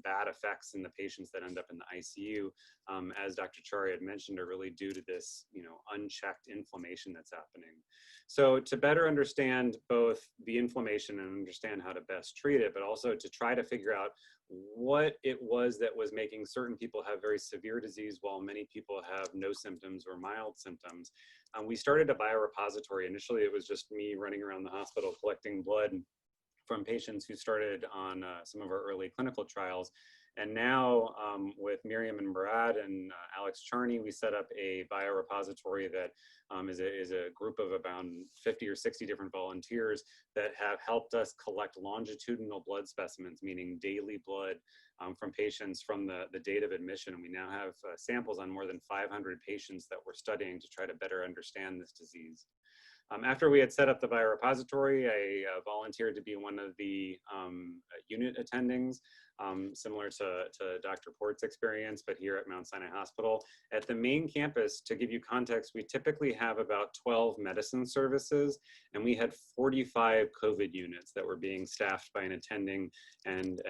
bad effects in the patients that end up in the ICU, as Dr. Chari had mentioned, are really due to this, unchecked inflammation that's happening. So to better understand both the inflammation and understand how to best treat it, but also to try to figure out what it was that was making certain people have very severe disease while many people have no symptoms or mild symptoms. We started a biorepository. Initially, it was just me running around the hospital collecting blood from patients who started on some of our early clinical trials. And now with Miriam and Brad and Alex Charney, we set up a biorepository that is a group of about 50 or 60 different volunteers that have helped us collect longitudinal blood specimens, meaning daily blood from patients from the date of admission. And we now have samples on more than 500 patients that we're studying to try to better understand this disease. After we had set up the biorepository, I volunteered to be one of the unit attendings, similar to Dr. Port's experience, but here at Mount Sinai Hospital. At the main campus, to give you context, we typically have about 12 medicine services, and we had 45 COVID units that were being staffed by an attending and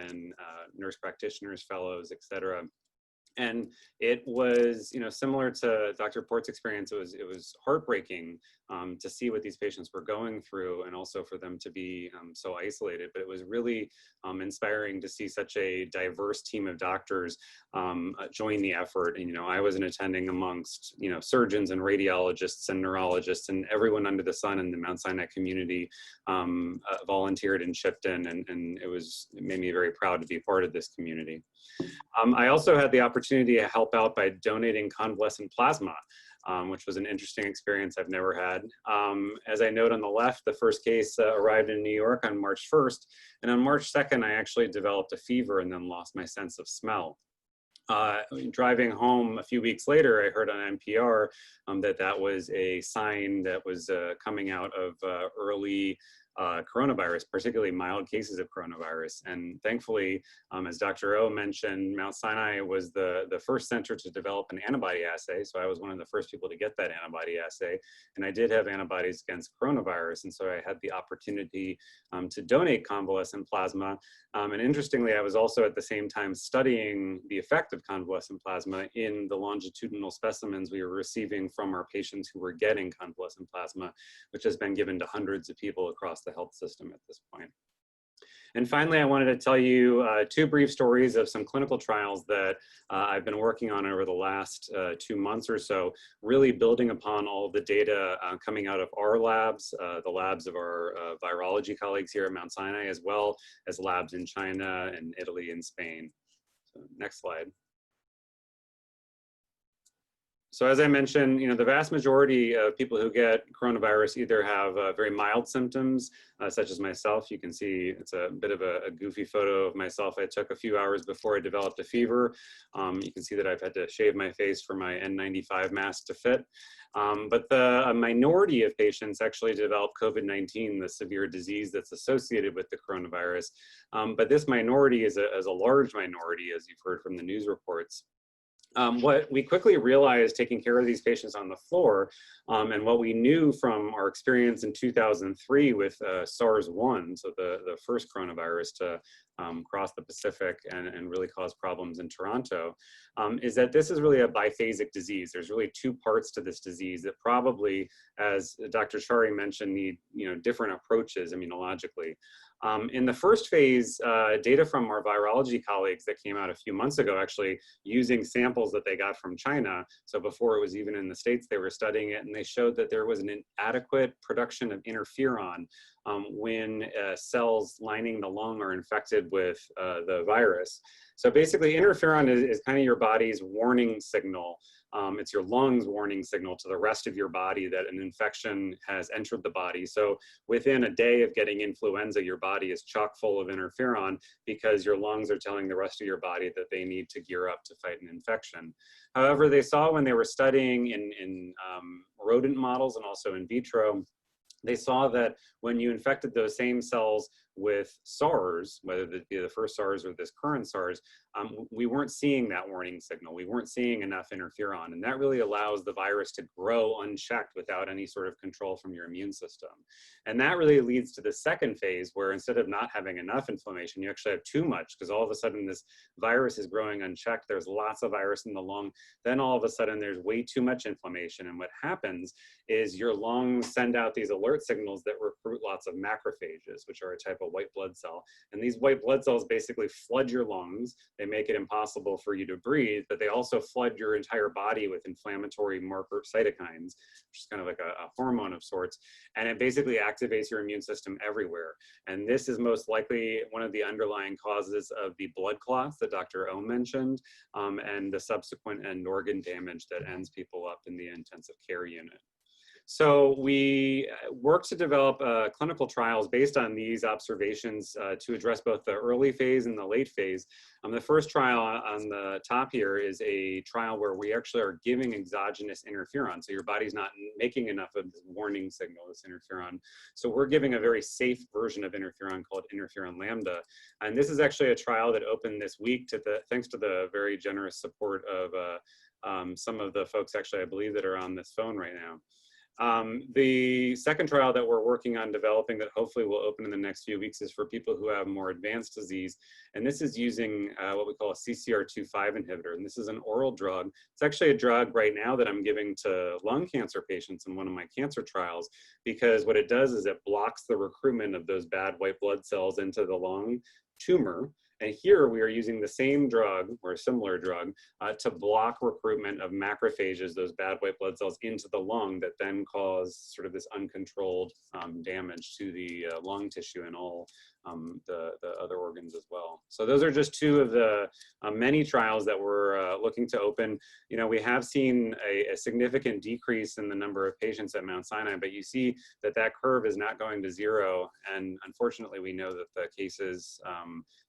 nurse practitioners, fellows, et cetera. And it was, similar to Dr. Port's experience, it was heartbreaking to see what these patients were going through, and also for them to be so isolated. But it was really inspiring to see such a diverse team of doctors join the effort. And, I was an attending amongst, surgeons and radiologists and neurologists, and everyone under the sun in the Mount Sinai community volunteered and chipped in, and it made me very proud to be part of this community. I also had the opportunity to help out by donating convalescent plasma. which was an interesting experience I've never had. As I note on the left, the first case arrived in New York on March 1st, and on March 2nd, I actually developed a fever and then lost my sense of smell. Driving home a few weeks later, I heard on NPR that was a sign that was coming out of early coronavirus, particularly mild cases of coronavirus. And thankfully, as Dr. O mentioned, Mount Sinai was the first center to develop an antibody assay. So I was one of the first people to get that antibody assay. And I did have antibodies against coronavirus. And so I had the opportunity to donate convalescent plasma. And interestingly, I was also at the same time studying the effect of convalescent plasma in the longitudinal specimens we were receiving from our patients who were getting convalescent plasma, which has been given to hundreds of people across the health system at this point. And finally, I wanted to tell you two brief stories of some clinical trials that I've been working on over the last 2 months or so, really building upon all of the data coming out of our labs, the labs of our virology colleagues here at Mount Sinai, as well as labs in China and Italy and Spain. So next slide. So as I mentioned, the vast majority of people who get coronavirus either have very mild symptoms, such as myself. You can see it's a bit of a goofy photo of myself I took a few hours before I developed a fever. You can see that I've had to shave my face for my N95 mask to fit. But a minority of patients actually develop COVID-19, the severe disease that's associated with the coronavirus. But this minority is a large minority, as you've heard from the news reports. What we quickly realized taking care of these patients on the floor, and what we knew from our experience in 2003 with SARS-1, so the first coronavirus to cross the Pacific and really cause problems in Toronto, is that this is really a biphasic disease. There's really two parts to this disease that probably, as Dr. Chari mentioned, need different approaches immunologically. In the first phase, data from our virology colleagues that came out a few months ago, actually using samples that they got from China. So before it was even in the States, they were studying it, and they showed that there was an inadequate production of interferon when cells lining the lung are infected with the virus. So basically, interferon is kind of your body's warning signal. It's your lungs' warning signal to the rest of your body that an infection has entered the body. So within a day of getting influenza, your body is chock full of interferon because your lungs are telling the rest of your body that they need to gear up to fight an infection. However, they saw when they were studying in rodent models and also in vitro, they saw that when you infected those same cells with SARS, whether it be the first SARS or this current SARS, we weren't seeing that warning signal. We weren't seeing enough interferon, and that really allows the virus to grow unchecked without any sort of control from your immune system. And that really leads to the second phase, where instead of not having enough inflammation, you actually have too much, because all of a sudden this virus is growing unchecked. There's lots of virus in the lung. Then all of a sudden there's way too much inflammation, and what happens is your lungs send out these alert signals that recruit lots of macrophages, which are a type of white blood cell. And these white blood cells basically flood your lungs. They make it impossible for you to breathe, but they also flood your entire body with inflammatory marker cytokines, which is kind of like a hormone of sorts. And it basically activates your immune system everywhere. And this is most likely one of the underlying causes of the blood clots that Dr. O mentioned, and the subsequent end organ damage that ends people up in the intensive care unit. So we worked to develop clinical trials based on these observations to address both the early phase and the late phase. The first trial on the top here is a trial where we actually are giving exogenous interferon. So your body's not making enough of this warning signal, this interferon. So we're giving a very safe version of interferon called interferon lambda. And this is actually a trial that opened this week thanks to the very generous support of some of the folks actually, I believe, that are on this phone right now. The second trial that we're working on developing that hopefully will open in the next few weeks is for people who have more advanced disease. And this is using what we call a CCR2/5 inhibitor. And this is an oral drug. It's actually a drug right now that I'm giving to lung cancer patients in one of my cancer trials, because what it does is it blocks the recruitment of those bad white blood cells into the lung tumor. And here we are using the same drug or a similar drug to block recruitment of macrophages, those bad white blood cells, into the lung that then cause sort of this uncontrolled damage to the lung tissue in all the other organs as well. So those are just two of the many trials that we're looking to open. You know, we have seen a significant decrease in the number of patients at Mount Sinai, but you see that that curve is not going to zero. And unfortunately, we know that the cases,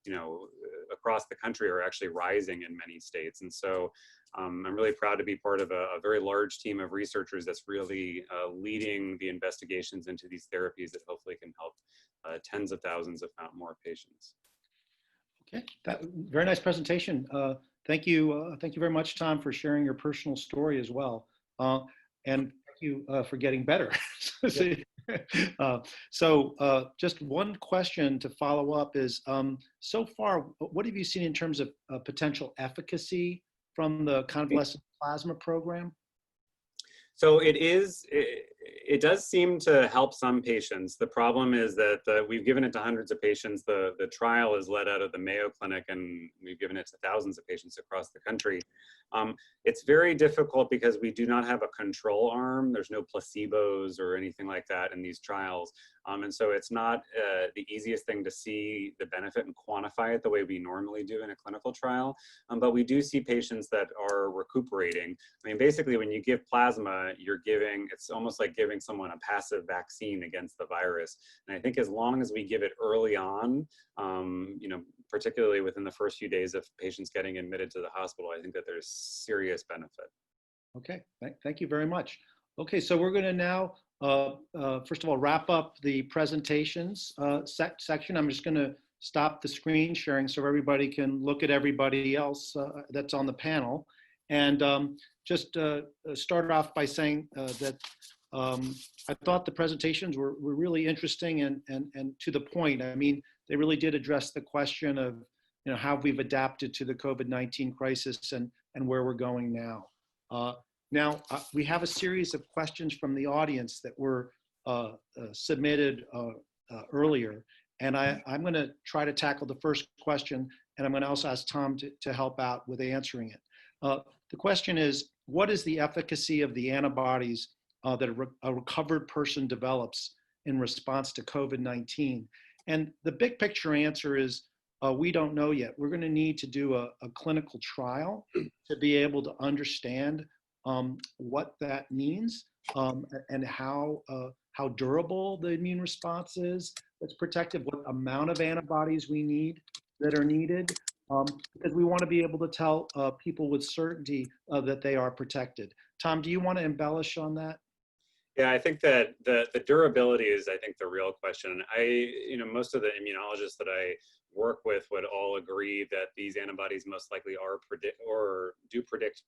you know, across the country are actually rising in many states. And so I'm really proud to be part of a very large team of researchers that's really leading the investigations into these therapies that hopefully can help tens of thousands, if not more, patients. Okay, very nice presentation. Thank you very much, Tom, for sharing your personal story as well. And thank you for getting better. Just one question to follow up is, so far, what have you seen in terms of potential efficacy from the convalescent plasma program? So it does seem to help some patients. The problem is that we've given it to hundreds of patients. The trial is led out of the Mayo Clinic, and we've given it to thousands of patients across the country. It's very difficult because we do not have a control arm. There's no placebos or anything like that in these trials. And so it's not the easiest thing to see the benefit and quantify it the way we normally do in a clinical trial. But we do see patients that are recuperating. I mean, basically, when you give plasma, it's almost like giving someone a passive vaccine against the virus. And I think as long as we give it early on, you know, particularly within the first few days of patients getting admitted to the hospital, I think that there's serious benefit. Okay, thank you very much. Okay, so we're going to now, first of all, wrap up the presentations section. I'm just going to stop the screen sharing so everybody can look at everybody else that's on the panel. And just start off by saying that I thought the presentations were really interesting and to the point. I mean, they really did address the question of, you know, how we've adapted to the COVID-19 crisis and where we're going now. We have a series of questions from the audience that were submitted earlier, and I'm going to try to tackle the first question, and I'm going to also ask Tom to help out with answering it. The question is, what is the efficacy of the antibodies that a recovered person develops in response to COVID-19? And the big picture answer is, we don't know yet. We're going to need to do a clinical trial to be able to understand what that means and how durable the immune response is that's protective, what amount of antibodies we need that are needed, because we want to be able to tell people with certainty that they are protected. Tom, do you want to embellish on that? Yeah, I think that the durability is, I think, the real question. Most of the immunologists that I work with would all agree that these antibodies most likely do predict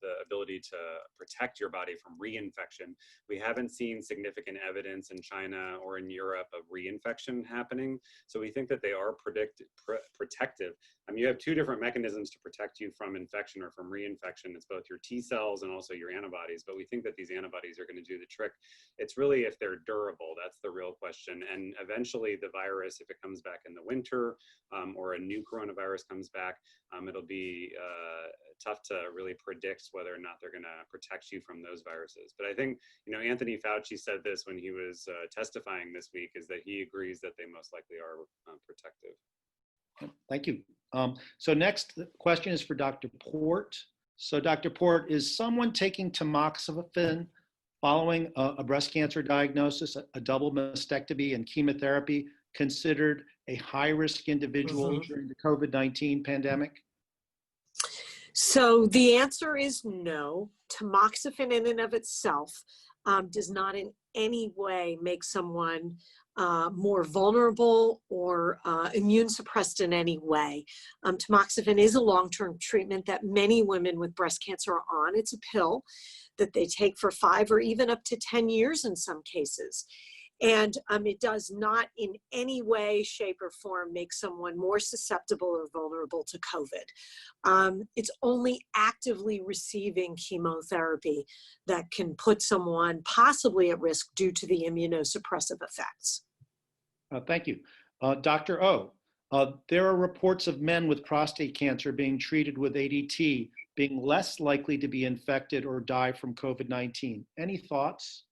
the ability to protect your body from reinfection. We haven't seen significant evidence in China or in Europe of reinfection happening. So we think that they are protective. You have two different mechanisms to protect you from infection or from reinfection. It's both your T cells and also your antibodies, but we think that these antibodies are going to do the trick. It's really if they're durable, that's the real question. And eventually the virus, if it comes back in the winter or a new coronavirus comes back, it'll be tough to really predict whether or not they're going to protect you from those viruses. But I think, Anthony Fauci said this when he was testifying this week, is that he agrees that they most likely are protective. Thank you. So next question is for Dr. Port. So Dr. Port, is someone taking tamoxifen following a breast cancer diagnosis, a double mastectomy and chemotherapy considered a high-risk individual during the COVID-19 pandemic? So the answer is no. Tamoxifen in and of itself does not in any way make someone more vulnerable or immune suppressed in any way. Tamoxifen is a long-term treatment that many women with breast cancer are on. It's a pill that they take for 5 or even up to 10 years in some cases. And it does not in any way, shape, or form make someone more susceptible or vulnerable to COVID. It's only actively receiving chemotherapy that can put someone possibly at risk due to the immunosuppressive effects. Thank you. Dr. O, there are reports of men with prostate cancer being treated with ADT being less likely to be infected or die from COVID-19. Any thoughts?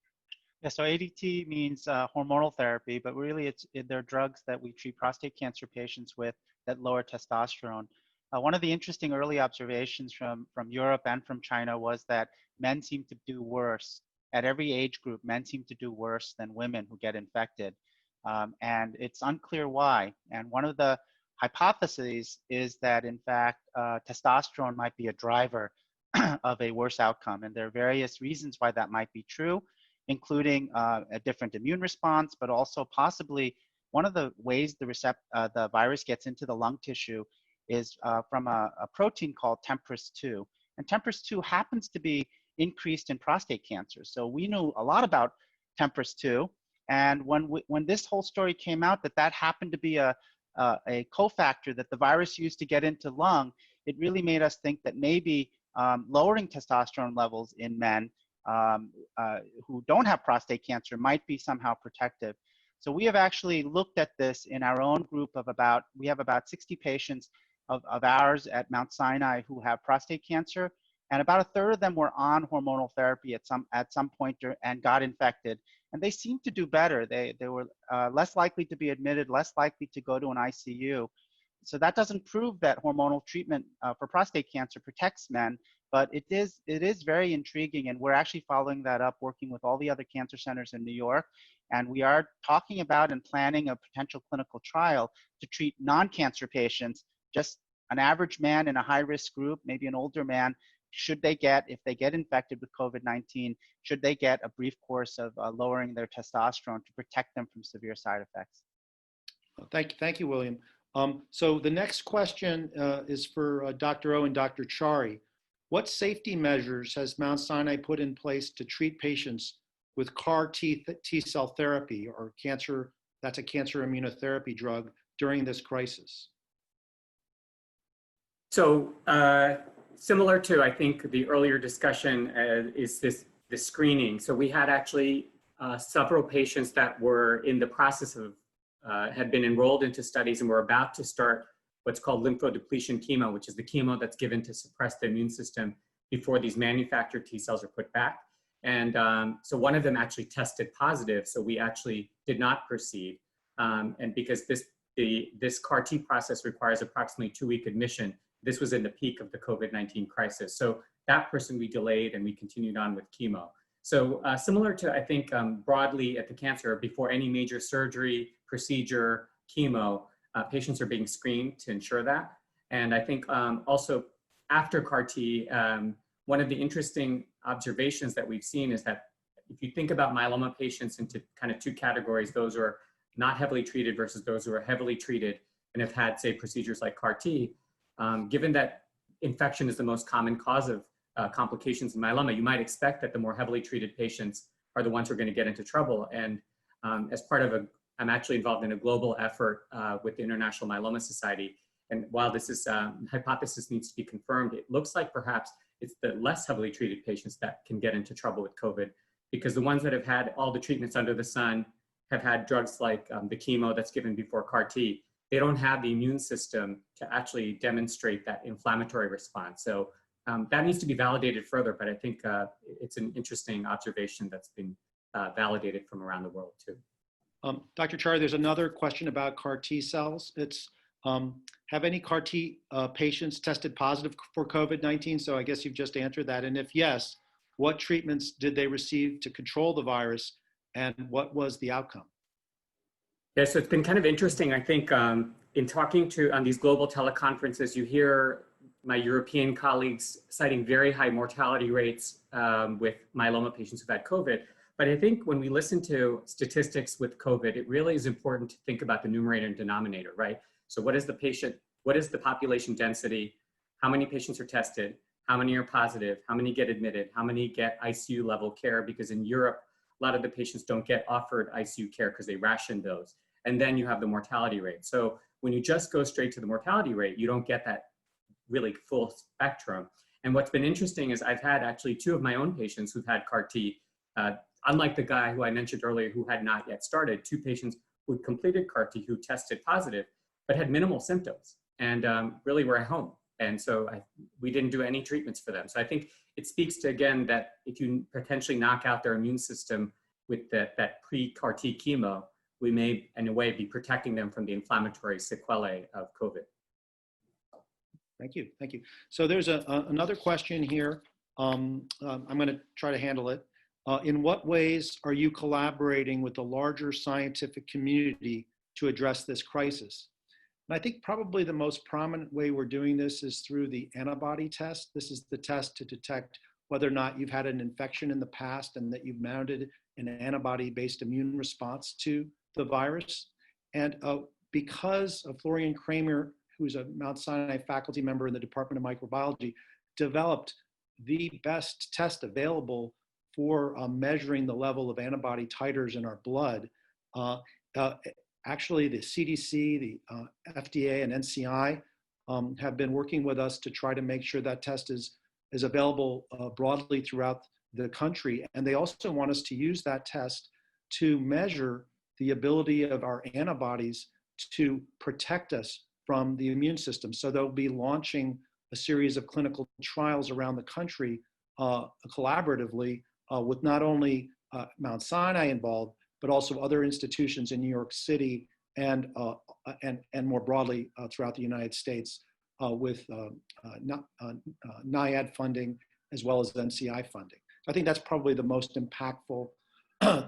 Yeah, so ADT means hormonal therapy, but really they're drugs that we treat prostate cancer patients with that lower testosterone. One of the interesting early observations from Europe and from China was that men seem to do worse. At every age group, men seem to do worse than women who get infected. And it's unclear why. And one of the hypotheses is that, in fact, testosterone might be a driver of a worse outcome. And there are various reasons why that might be true, including a different immune response, but also possibly one of the ways the virus gets into the lung tissue is from a protein called TMPRSS2. And TMPRSS2 happens to be increased in prostate cancer. So we knew a lot about TMPRSS2. And when this whole story came out that happened to be a cofactor that the virus used to get into lung, it really made us think that maybe lowering testosterone levels in men who don't have prostate cancer might be somehow protective. So we have actually looked at this in our own group of we have about 60 patients of ours at Mount Sinai who have prostate cancer, and about a third of them were on hormonal therapy at some point and got infected, and they seemed to do better. They were less likely to be admitted, less likely to go to an ICU. So that doesn't prove that hormonal treatment for prostate cancer protects men, but it is very intriguing, and we're actually following that up, working with all the other cancer centers in New York, and we are talking about and planning a potential clinical trial to treat non-cancer patients, just an average man in a high-risk group, maybe an older man. If they get infected with COVID-19, should they get a brief course of lowering their testosterone to protect them from severe side effects? Thank you, William. So the next question is for Dr. O and Dr. Chari. What safety measures has Mount Sinai put in place to treat patients with CAR T-cell therapy or that's a cancer immunotherapy drug during this crisis? So similar to, I think, the earlier discussion is this screening. So we had actually several patients that were in the process of, had been enrolled into studies and were about to start what's called lymphodepletion chemo, which is the chemo that's given to suppress the immune system before these manufactured T cells are put back. And so one of them actually tested positive, so we actually did not proceed. And because this CAR T process requires approximately 2-week admission, this was in the peak of the COVID-19 crisis. So that person we delayed and we continued on with chemo. So similar to, I think, broadly at the cancer, before any major surgery, procedure, chemo, patients are being screened to ensure that. And I think also after CAR T, one of the interesting observations that we've seen is that if you think about myeloma patients into kind of 2 categories, those who are not heavily treated versus those who are heavily treated and have had, say, procedures like CAR T, given that infection is the most common cause of complications in myeloma, you might expect that the more heavily treated patients are the ones who are going to get into trouble. And as part of I'm actually involved in a global effort with the International Myeloma Society. And while this is hypothesis needs to be confirmed, it looks like perhaps it's the less heavily treated patients that can get into trouble with COVID, because the ones that have had all the treatments under the sun, have had drugs like the chemo that's given before CAR T, they don't have the immune system to actually demonstrate that inflammatory response. So that needs to be validated further, but I think it's an interesting observation that's been validated from around the world too. Dr. Chari, there's another question about CAR T cells. It's, have any CAR T patients tested positive for COVID-19? So I guess you've just answered that. And if yes, what treatments did they receive to control the virus, and what was the outcome? Yeah, so it's been kind of interesting. I think in talking on these global teleconferences, you hear my European colleagues citing very high mortality rates with myeloma patients who've had COVID. But I think when we listen to statistics with COVID, it really is important to think about the numerator and denominator, right? So what is the population density? How many patients are tested? How many are positive? How many get admitted? How many get ICU level care? Because in Europe, a lot of the patients don't get offered ICU care because they ration those. And then you have the mortality rate. So when you just go straight to the mortality rate, you don't get that really full spectrum. And what's been interesting is I've had actually 2 of my own patients who've had CAR T, unlike the guy who I mentioned earlier who had not yet started, 2 patients who completed CAR T who tested positive, but had minimal symptoms and really were at home. And so we didn't do any treatments for them. So I think it speaks to, again, that if you potentially knock out their immune system with that pre-CAR T chemo, we may, in a way, be protecting them from the inflammatory sequelae of COVID. Thank you. Thank you. So there's another question here. I'm going to try to handle it. In what ways are you collaborating with the larger scientific community to address this crisis? And I think probably the most prominent way we're doing this is through the antibody test. This is the test to detect whether or not you've had an infection in the past and that you've mounted an antibody-based immune response to the virus. And because of Florian Kramer, who's a Mount Sinai faculty member in the Department of Microbiology, developed the best test available for measuring the level of antibody titers in our blood. Actually, the CDC, the FDA, and NCI have been working with us to try to make sure that test is available broadly throughout the country. And they also want us to use that test to measure the ability of our antibodies to protect us from the immune system. So they'll be launching a series of clinical trials around the country collaboratively with not only Mount Sinai involved, but also other institutions in New York City and more broadly throughout the United States with NIAID funding as well as NCI funding. I think that's probably the most impactful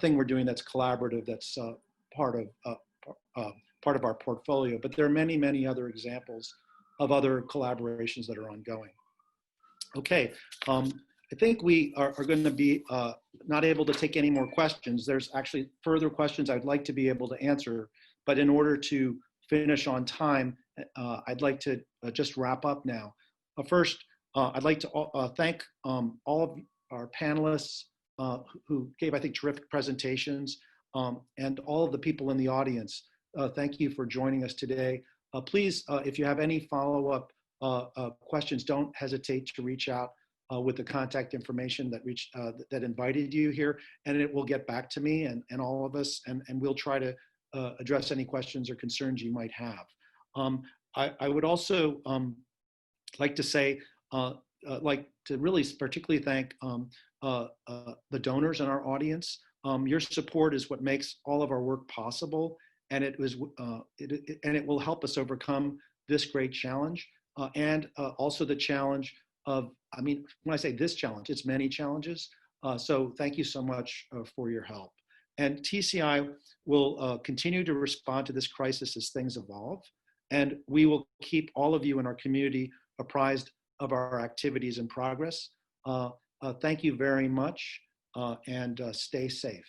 thing we're doing that's collaborative, that's part of our portfolio. But there are many, many other examples of other collaborations that are ongoing. Okay, I think we are going to be not able to take any more questions. There's actually further questions I'd like to be able to answer, but in order to finish on time, I'd like to just wrap up now. First, I'd like to thank all of our panelists who gave, I think, terrific presentations, and all of the people in the audience. Thank you for joining us today. Please, if you have any follow-up questions, don't hesitate to reach out with the contact information that invited you here, and it will get back to me and all of us, and we'll try to address any questions or concerns you might have. I would also like to say, like to really particularly thank the donors in our audience. Your support is what makes all of our work possible, and it will help us overcome this great challenge, and also the challenge of, I mean, when I say this challenge, it's many challenges. So thank you so much for your help. And TCI will continue to respond to this crisis as things evolve, and we will keep all of you in our community apprised of our activities and progress. Thank you very much, and stay safe.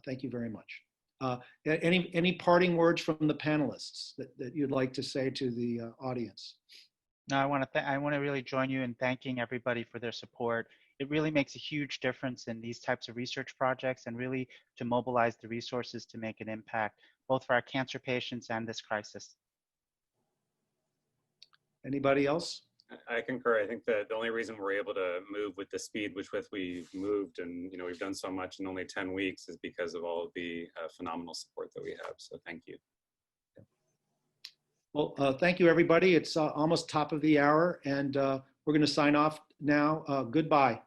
Thank you very much. Any parting words from the panelists that you'd like to say to the audience? No, I want to really join you in thanking everybody for their support. It really makes a huge difference in these types of research projects, and really to mobilize the resources to make an impact, both for our cancer patients and this crisis. Anybody else? I concur. I think that the only reason we're able to move with the speed with which we've moved, and we've done so much in only 10 weeks, is because of all of the phenomenal support that we have. So thank you. Well, thank you, everybody. It's almost top of the hour, and we're going to sign off now. Goodbye.